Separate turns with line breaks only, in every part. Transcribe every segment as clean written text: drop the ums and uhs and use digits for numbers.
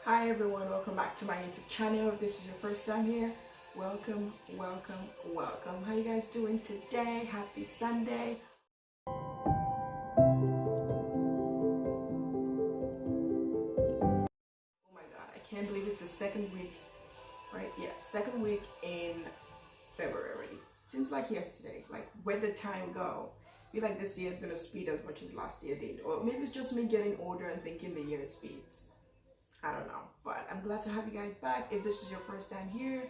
Hi everyone, welcome back to my YouTube channel. If this is your first time here, welcome. How you guys doing today? Happy Sunday. Oh my god, I can't believe it's the second week, right? Yeah, second week in February already. Seems like yesterday. Like, where did time go? I feel like this year is gonna speed as much as last year did. Or maybe it's just me getting older and thinking the year speeds. I don't know, but I'm glad to have you guys back. If this is your first time here,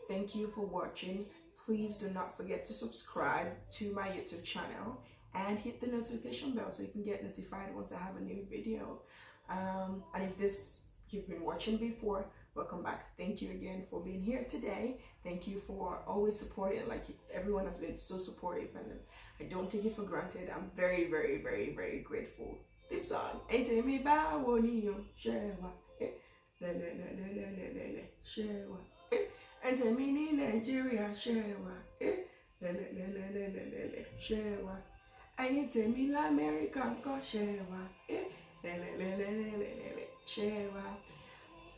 thank you for watching. Please do not forget to subscribe to my YouTube channel and hit the notification bell so you can get notified once I have a new video. And if this you've been watching before, welcome back. Thank you again for being here today. Thank you for always supporting. Like, everyone has been so supportive, and I don't take it for granted. I'm very grateful. Theme song. Ente mi ba wo ni yo shewa. Le le le le le le le le shewa. Ente mi ni Nigeria shewa. Le le le le le le le le shewa. Ente mi la America ko shewa. Le le le le le le le shewa.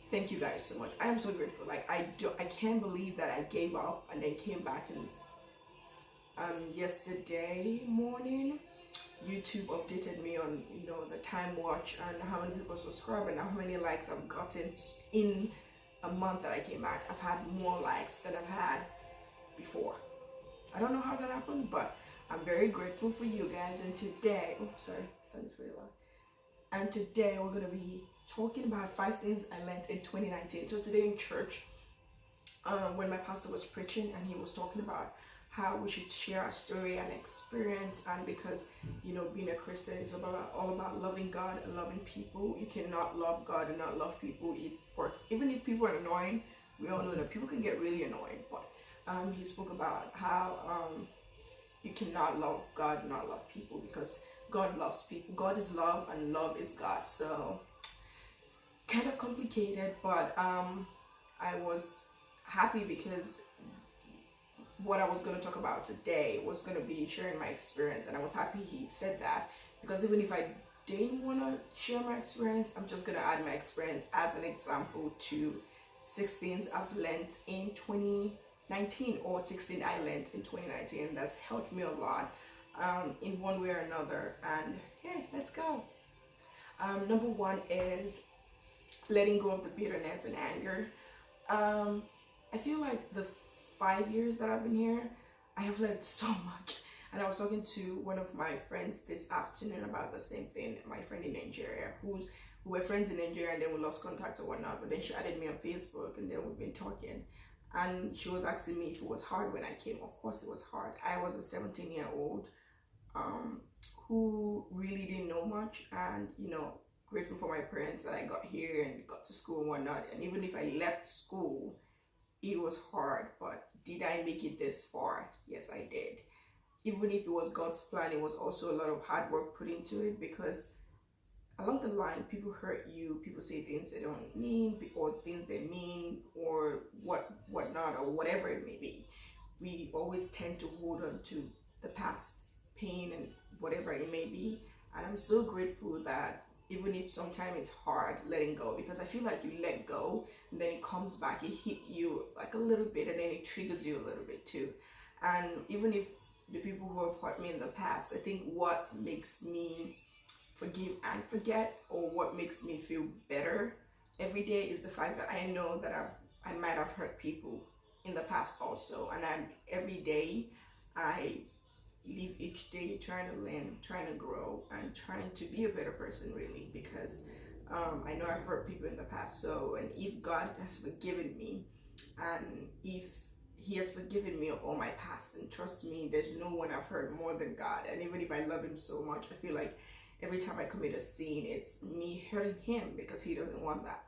Thank you guys so much. I am so grateful. Like, I can't believe that I gave up and then came back. And yesterday morning, YouTube updated me on the time watch and how many people subscribe and how many likes I've gotten in a month that I came back. I've had more likes than I've had before. I don't know how that happened, but I'm very grateful for you guys. And today, oh sorry, sounds very loud. And today we're gonna be talking about 5 things I learned in 2019. So today in church, when my pastor was preaching, and he was talking about how we should share our story and experience, and because being a Christian is all about loving God and loving people. You cannot love God and not love people. It works. Even if people are annoying, we all know that people can get really annoying, but he spoke about how you cannot love God and not love people, because God loves people. God is love and love is God. So kind of complicated, but I was happy because what I was going to talk about today was going to be sharing my experience, and I was happy he said that, because even if I didn't want to share my experience, I'm just going to add my experience as an example to 6 things I've learned in 2019, or 16 I learned in 2019, and that's helped me a lot in one way or another. And hey, let's go. Number 1 is letting go of the bitterness and anger. I feel like the 5 years that I've been here, I have learned so much. And I was talking to one of my friends this afternoon about the same thing. My friend in Nigeria, we were friends in Nigeria, and then we lost contact or whatnot. But then she added me on Facebook, and then we've been talking. And she was asking me if it was hard when I came. Of course it was hard. I was a 17-year-old who really didn't know much, and grateful for my parents that I got here and got to school and whatnot. And even if I left school, it was hard. But did I make it this far? Yes, I did. Even if it was God's plan, it was also a lot of hard work put into it, because along the line, people hurt you, people say things they don't mean, or things they mean, or whatnot, or whatever it may be. We always tend to hold on to the past pain and whatever it may be. And I'm so grateful that even if sometimes it's hard letting go, because I feel like you let go and then it comes back, it hit you like a little bit, and then it triggers you a little bit too. And even if the people who have hurt me in the past, I think what makes me forgive and forget, or what makes me feel better every day, is the fact that I know that I might have hurt people in the past also, and every day I live each day trying to learn, trying to grow, and trying to be a better person, really, because I know I've hurt people in the past. So, and if God has forgiven me, and if he has forgiven me of all my past, and trust me, there's no one I've hurt more than God. And even if I love him so much, I feel like every time I commit a sin, it's me hurting him, because he doesn't want that.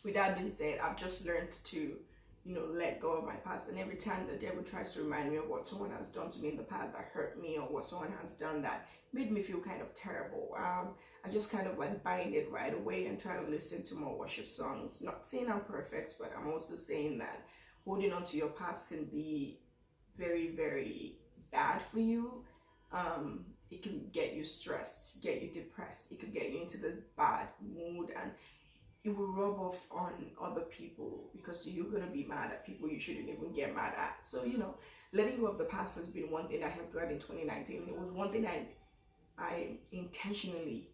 With that being said, I've just learned to let go of my past. And every time the devil tries to remind me of what someone has done to me in the past that hurt me, or what someone has done that made me feel kind of terrible, I just kind of like bind it right away and try to listen to more worship songs. Not saying I'm perfect, but I'm also saying that holding on to your past can be very bad for you. It can get you stressed, get you depressed. It could get you into this bad mood, and it will rub off on other people because you're gonna be mad at people you shouldn't even get mad at. So letting go of the past has been one thing I have done in 2019. It was one thing I intentionally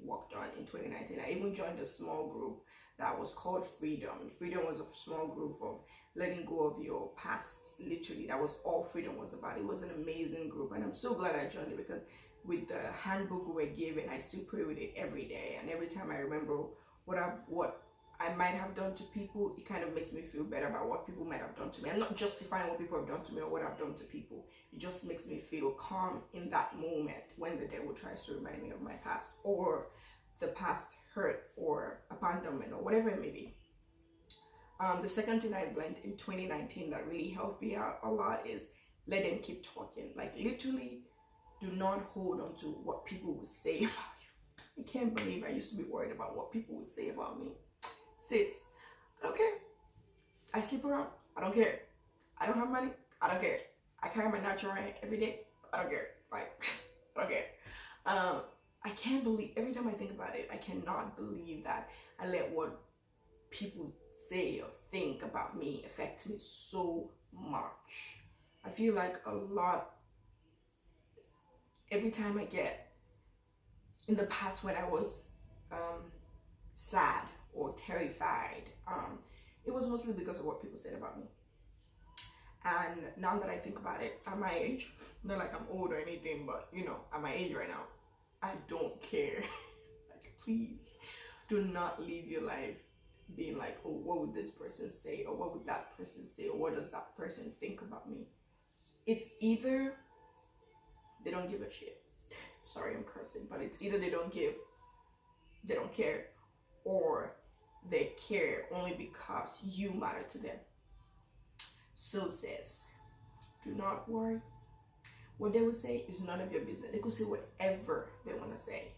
worked on in 2019. I even joined a small group that was called Freedom. Freedom was a small group of letting go of your past. Literally, that was all Freedom was about. It was an amazing group, and I'm so glad I joined it because with the handbook we were given, I still pray with it every day. And every time I remember what I might have done to people, it kind of makes me feel better about what people might have done to me. I'm not justifying what people have done to me or what I've done to people. It just makes me feel calm in that moment when the devil tries to remind me of my past or the past hurt or abandonment or whatever it may be. The second thing I learned in 2019 that really helped me out a lot is let them keep talking. Like literally, do not hold on to what people will say about you. I can't believe I used to be worried about what people would say about me. Sis, I don't care. I sleep around. I don't care. I don't have money. I don't care. I carry my natural hair every day. I don't care. Like, I don't care. I can't believe, every time I think about it, I cannot believe that I let what people say or think about me affect me so much. I feel like a lot, every time I get, in the past when I was sad or terrified, it was mostly because of what people said about me. And now that I think about it, at my age, not like I'm old or anything, but at my age right now, I don't care. Like, please do not live your life being like, oh, what would this person say, or what would that person say, or what does that person think about me? It's either they don't give a shit. Sorry, I'm cursing, but it's either they don't care, or they care only because you matter to them. So sis, do not worry. What they will say is none of your business. They could say whatever they want to say.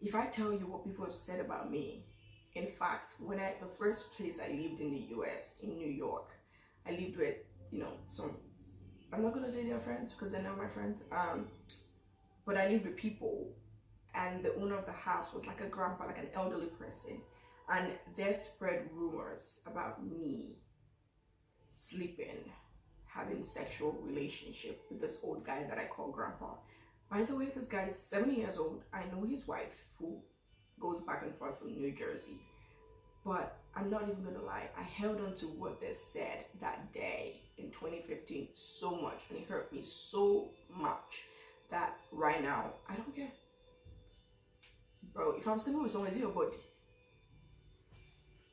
If I tell you what people have said about me, in fact, when the first place I lived in the US, in New York, I lived with, some, I'm not gonna say they're friends because they're not my friends, but I lived with people, and the owner of the house was like a grandpa, like an elderly person, and they spread rumors about me sleeping, having sexual relationship with this old guy that I call grandpa. By the way, this guy is 70 years old. I know his wife, who goes back and forth from New Jersey, but I'm not even gonna lie, I held on to what they said that day in 2015 so much, and it hurt me so much that right now I don't care. Bro, if I'm sleeping with someone, it's your body.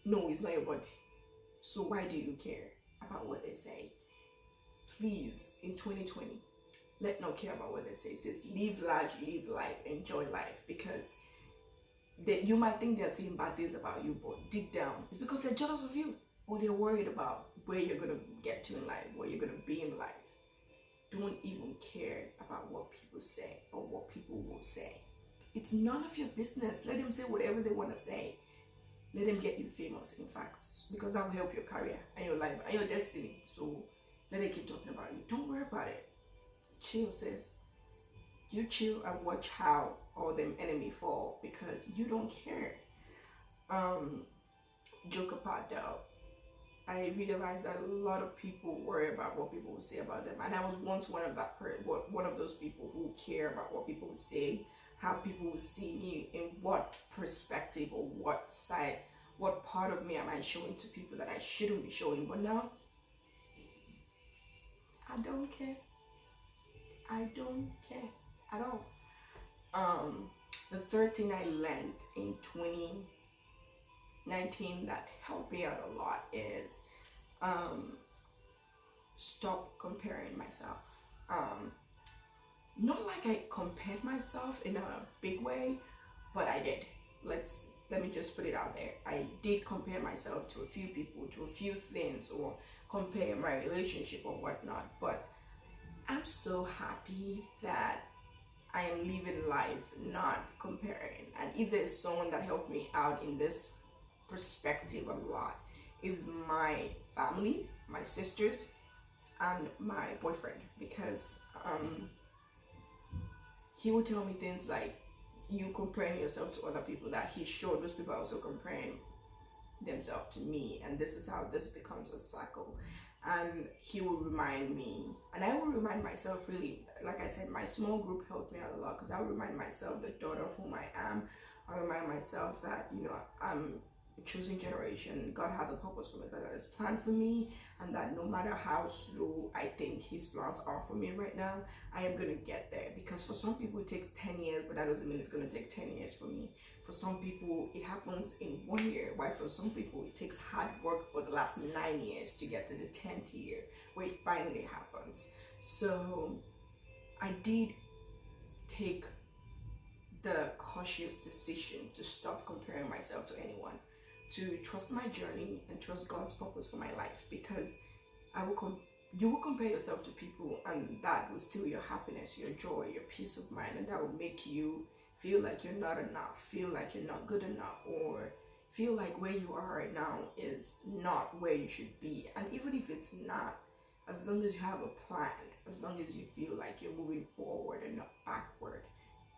No, it's not your body. So why do you care about what they say? Please, in 2020, let not care about what they say. It says live large, live life, enjoy life, because you might think they're saying bad things about you, but deep down it's because they're jealous of you, or they're worried about where you're gonna get to in life, where you're gonna be in life. Don't even care about what people say or what people will say. It's none of your business. Let them say whatever they want to say. Let them get you famous, in fact, because that will help your career and your life and your destiny. So let them keep talking about you. Don't worry about it. Chill, sis. You chill and watch how all them enemy fall, because you don't care. Joke apart though, I realized that a lot of people worry about what people will say about them, and I was once one of those people who care about what people will say, how people will see me, in what perspective or what side, what part of me am I showing to people that I shouldn't be showing. But now, I don't care. I don't care at all. The third thing I learned in 2019 that helped me out a lot is stop comparing myself. Not like I compared myself in a big way, but I did. Let me just put it out there. I did compare myself to a few people, to a few things, or compare my relationship or whatnot. But I'm so happy that I am living life not comparing. And if there's someone that helped me out in this perspective a lot, is my family, my sisters, and my boyfriend, because he would tell me things like, you comparing yourself to other people, that he showed those people are also comparing themselves to me, and this is how this becomes a cycle. And he will remind me, and I will remind myself, really, like I said, my small group helped me out a lot, because I will remind myself the daughter of whom I am. I remind myself that, you know, I'm a chosen generation. God has a purpose for me, God has planned for me, and that no matter how slow I think his plans are for me right now, I am going to get there. Because for some people it takes 10 years, but that doesn't mean it's going to take 10 years for me. For some people it happens in 1 year, while for some people it takes hard work for the last 9 years to get to the 10th year where it finally happens. So I did take the cautious decision to stop comparing myself to anyone, to trust my journey and trust God's purpose for my life. Because you will compare yourself to people, and that will steal your happiness, your joy, your peace of mind, and that will make you feel like you're not enough, feel like you're not good enough, or feel like where you are right now is not where you should be. And even if it's not, as long as you have a plan, as long as you feel like you're moving forward and not backward,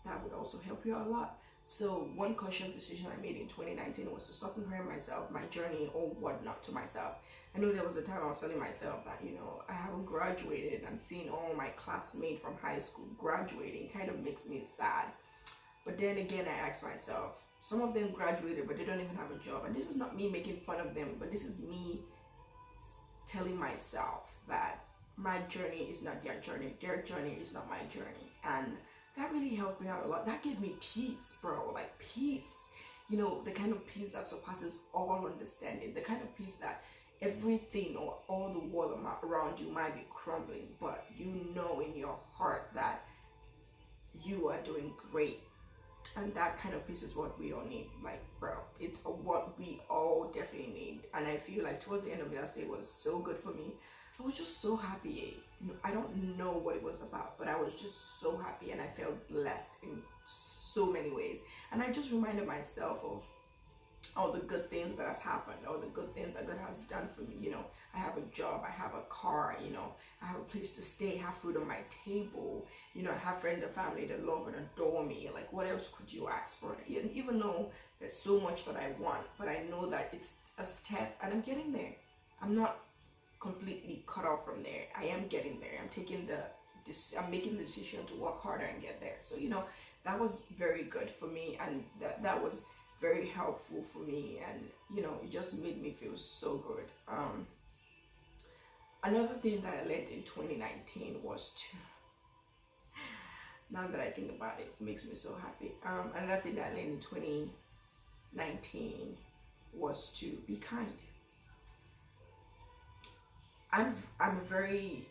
that would also help you out a lot. So one cautious decision I made in 2019 was to stop comparing myself, my journey, or whatnot to myself. I know there was a time I was telling myself that, you know, I haven't graduated, and seeing all my classmates from high school graduating kind of makes me sad. But then again, I asked myself, some of them graduated, but they don't even have a job. And this is not me making fun of them, but this is me telling myself that my journey is not their journey is not my journey. And that really helped me out a lot. That gave me peace, bro. Like peace. You know, the kind of peace that surpasses all understanding. The kind of peace that everything or all the world around you might be crumbling, but you know in your heart that you are doing great. And that kind of peace is what we all need. Like, bro, it's what we all definitely need. And I feel like towards the end of it, it was so good for me. I was just so happy. I don't know what it was about, but I was just so happy, and I felt blessed in so many ways. And I just reminded myself of all the good things that has happened, all the good things that God has done for me. You know, I have a job, I have a car, you know, I have a place to stay, have food on my table, you know, I have friends and family that love and adore me. Like, what else could you ask for? Even though there's so much that I want, but I know that it's a step, and I'm getting there. I'm not completely cut off from there. I am getting there. I'm making the decision to work harder and get there. So, you know, that was very good for me, and that was very helpful for me, and you know, it just made me feel so good. Another thing that I learned in 2019 was to, now that I think about it, it makes me so happy. Another thing that I learned in 2019 was to be kind. I'm a very,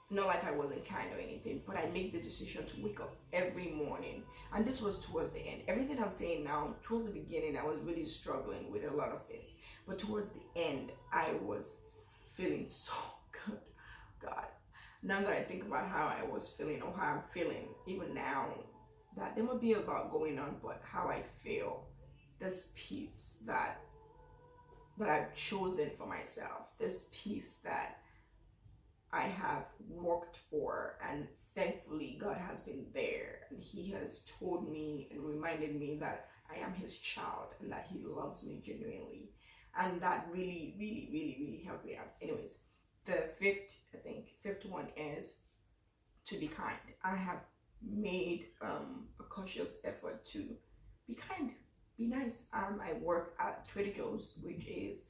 not like I wasn't kind or anything, but I make the decision to wake up every morning. And this was towards the end. Everything I'm saying now, towards the beginning, I was really struggling with a lot of things. But towards the end, I was feeling so good. God. Now that I think about how I was feeling, or how I'm feeling, even now, that there might be a lot going on, but how I feel, this peace that I've chosen for myself, this peace that I have worked for, and thankfully God has been there, and he has told me and reminded me that I am his child, and that he loves me genuinely. And that really, really, really, really helped me out. Anyways, the fifth one is to be kind. I have made a conscious effort to be kind, be nice. I work at Trader Joe's, which is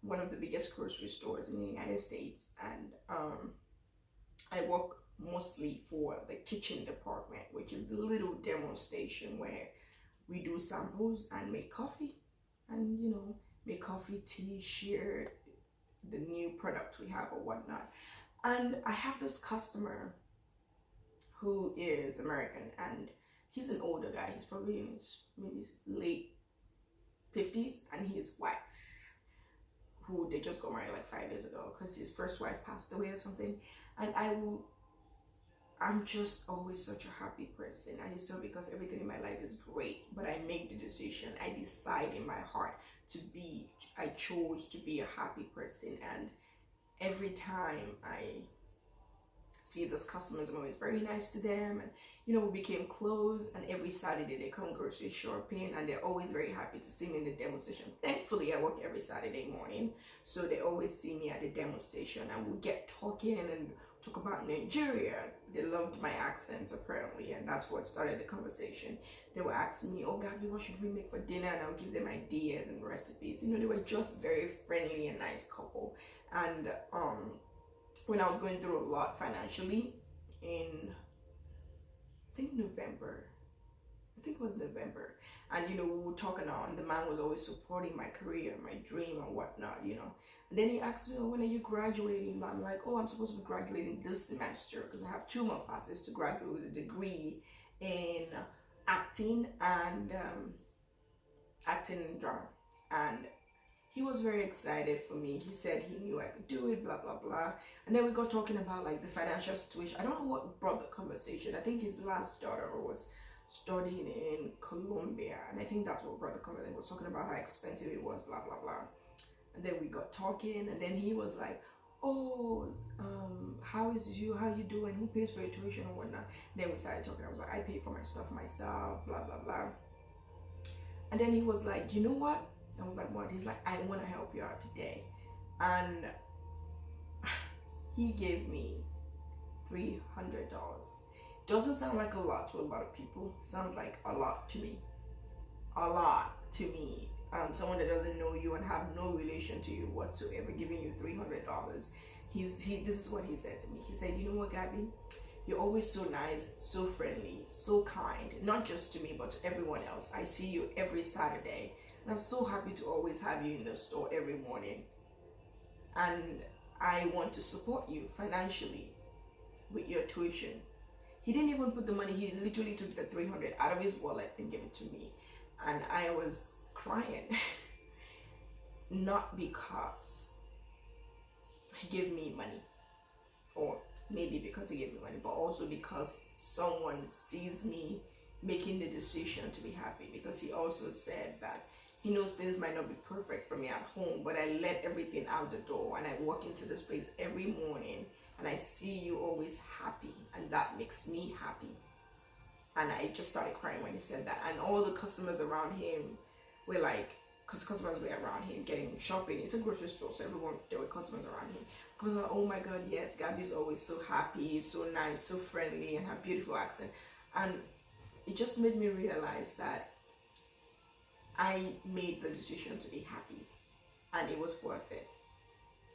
one of the biggest grocery stores in the United States, and I work mostly for the kitchen department, which is the little demo station where we do samples and make coffee, and you know, make coffee, tea, share the new product we have or whatnot. And I have this customer who is American, and he's an older guy. He's probably in his maybe late 50s, and his wife, who they just got married like 5 years ago because his first wife passed away or something. And I'm just always such a happy person. And it's so because everything in my life is great, but I make the decision, I decide in my heart I chose to be a happy person. And every time I
see those customers. I'm always very nice to them, and you know, we became close. And every Saturday they come grocery shopping, and they're always very happy to see me in the demo station. Thankfully, I work every Saturday morning, so they always see me at the demo station, and we get talking and talk about Nigeria. They loved my accent apparently, and that's what started the conversation. They were asking me, "Oh, Gabby, what should we make for dinner?" And I'll give them ideas and recipes. You know, they were just very friendly and nice couple. And when I was going through a lot financially in, I think November, I think it was November, and you know, we were talking on, the man was always supporting my career, my dream and whatnot, you know. And then he asked me, "Oh, when are you graduating?" I'm like, "Oh, I'm supposed to be graduating this semester because I have 2 more classes to graduate with a degree in acting and acting and drama." And he was very excited for me. He said he knew I could do it, blah, blah, blah. And then we got talking about like the financial situation. I don't know what brought the conversation. I think his last daughter was studying in Colombia. And I think that's what brought the conversation. He was talking about how expensive it was, blah, blah, blah. And then we got talking, and then he was like, "Oh, how you doing? Who pays for your tuition and whatnot?" And then we started talking. I was like, "I pay for my stuff myself, blah, blah, blah." And then he was like, "You know what?" I was like, "What?" He's like, "I want to help you out today." And he gave me $300. Doesn't sound like a lot to a lot of people. Sounds like a lot to me. A lot to me. Someone that doesn't know you and have no relation to you whatsoever giving you $300. This is what he said to me. He said, "You know what, Gabby? You're always so nice, so friendly, so kind, not just to me, but to everyone else. I see you every Saturday. And I'm so happy to always have you in the store every morning. And I want to support you financially with your tuition." He didn't even put the money. He literally took the $300 out of his wallet and gave it to me. And I was crying. Not because he gave me money, or maybe because he gave me money, but also because someone sees me making the decision to be happy. Because he also said that he knows things might not be perfect for me at home, but I let everything out the door and I walk into this place every morning and I see you always happy, and that makes me happy. And I just started crying when he said that. And all the customers around him were like, because customers were around him getting shopping. It's a grocery store, so there were customers around him. Because like, "Oh my God, yes, Gabby's always so happy, so nice, so friendly, and her beautiful accent." And it just made me realize that I made the decision to be happy, and it was worth it.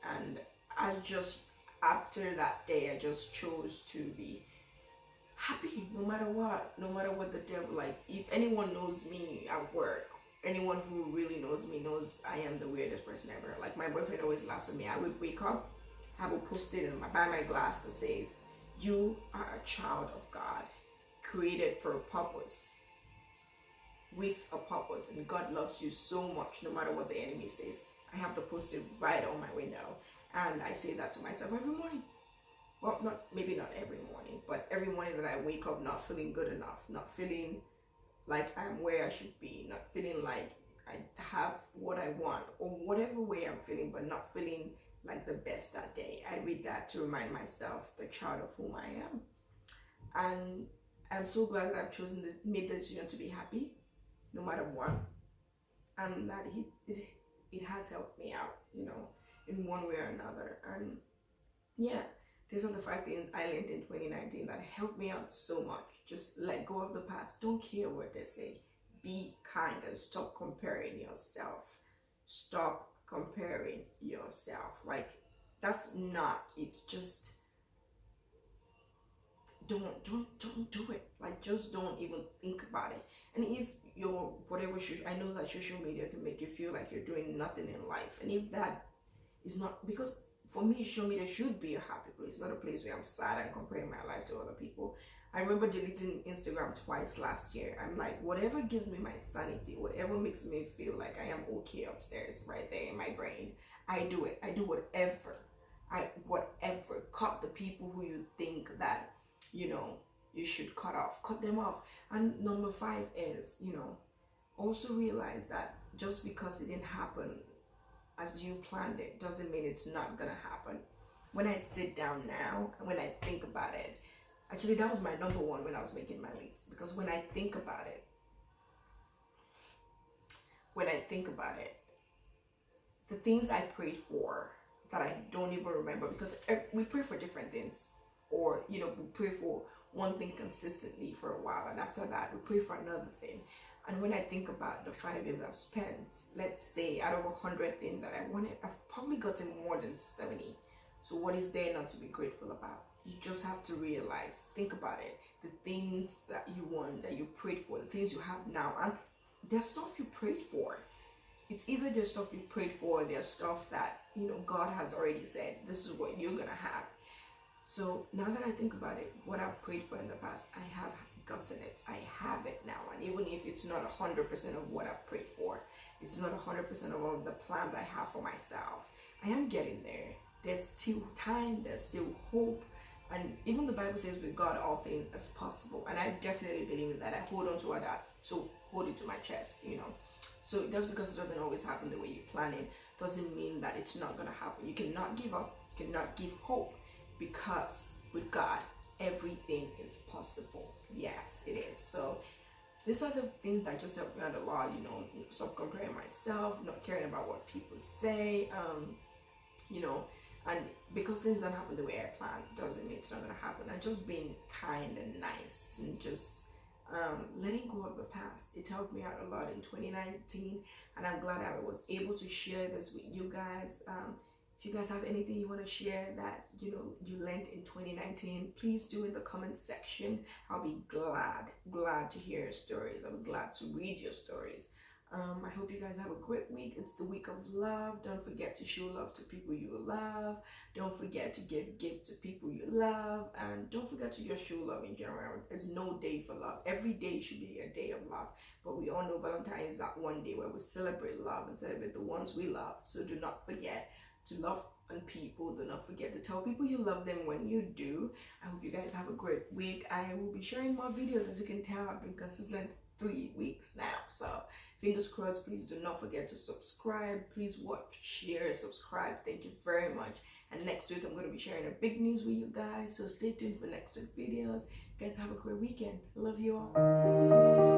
And I just, after that day, I just chose to be happy no matter what the devil, like, if anyone knows me at work, anyone who really knows me knows I am the weirdest person ever. Like, my boyfriend always laughs at me. I would wake up, I will post it by my glass that says, "You are a child of God, created for a purpose, with a purpose, and God loves you so much no matter what the enemy says." I have the post-it right on my window, and I say that to myself every morning. Well, maybe not every morning, but every morning that I wake up not feeling good enough, not feeling like I'm where I should be, not feeling like I have what I want, or whatever way I'm feeling, but not feeling like the best that day. I read that to remind myself the child of whom I am. And I'm so glad that I've made the decision to be happy no matter what, and that it has helped me out, you know, in one way or another. And yeah, these are the 5 things I learned in 2019 that helped me out so much. Just let go of the past. Don't care what they say. Be kind and stop comparing yourself. Stop comparing yourself. Like, that's not, it's just, don't do it. Like, just don't even think about it. And if your whatever, I know that social media can make you feel like you're doing nothing in life, and if that is not, because for me, social media should be a happy place, not a place where I'm sad and comparing my life to other people. I remember deleting Instagram twice last year. I'm like, whatever gives me my sanity, whatever makes me feel like I am okay upstairs, right there in my brain, I do it. I do whatever. Cut the people who you think that, you know, you should cut them off. And number 5 is, you know, also realize that just because it didn't happen as you planned it doesn't mean it's not gonna happen.
when I sit down now and when I think about it, actually that was my number one when I was making my list, because when I think about it, the things I prayed for that I don't even remember, because we pray for different things, or we pray for one thing consistently for a while, and after that we pray for another thing. And when I think about the 5 years I've spent, let's say out of 100 things that I wanted, I've probably gotten more than 70. So what is there not to be grateful about? You just have to realize, think about it, the things that you want, that you prayed for, the things you have now, and there's stuff you prayed for. It's either there's stuff you prayed for, or there's stuff that God has already said, this is what you're gonna have. So now that I think about it, what I've prayed for in the past, I have gotten it. I have it now. And even if it's not 100% of what I've prayed for, it's not 100% of all the plans I have for myself, I am getting there. There's still time, there's still hope. And even the Bible says with God all things is possible. And I definitely believe in that. I hold on to that, so hold it to my chest, So just because it doesn't always happen the way you plan it, doesn't mean that it's not gonna happen. You cannot give up, you cannot give hope, because with God, everything is possible. Yes, it is. So these are the things that just help me out a lot, stop comparing myself, not caring about what people say, and because things don't happen the way I planned, doesn't mean it's not gonna happen. And just being kind and nice, and just letting go of the past. It helped me out a lot in 2019, and I'm glad I was able to share this with you guys. If you guys have anything you want to share that you learned in 2019, please do in the comment section. I'll be glad to hear your stories. I'll be glad to read your stories. I hope you guys have a great week. It's the week of love. Don't forget to show love to people you love. Don't forget to give gifts to people you love. And don't forget to just show love in general. There's no day for love. Every day should be a day of love. But we all know Valentine's is that one day where we celebrate love and celebrate the ones we love. So do not forget to love on people. Do not forget to tell people you love them when you do. I hope you guys have a great week. I will be sharing more videos. As you can tell, I've been consistent 3 weeks now, so fingers crossed. Please do not forget to subscribe. Please watch, share, subscribe. Thank you very much. And next week I'm going to be sharing a big news with you guys, so stay tuned for next week's videos. You guys have a great weekend. Love you all.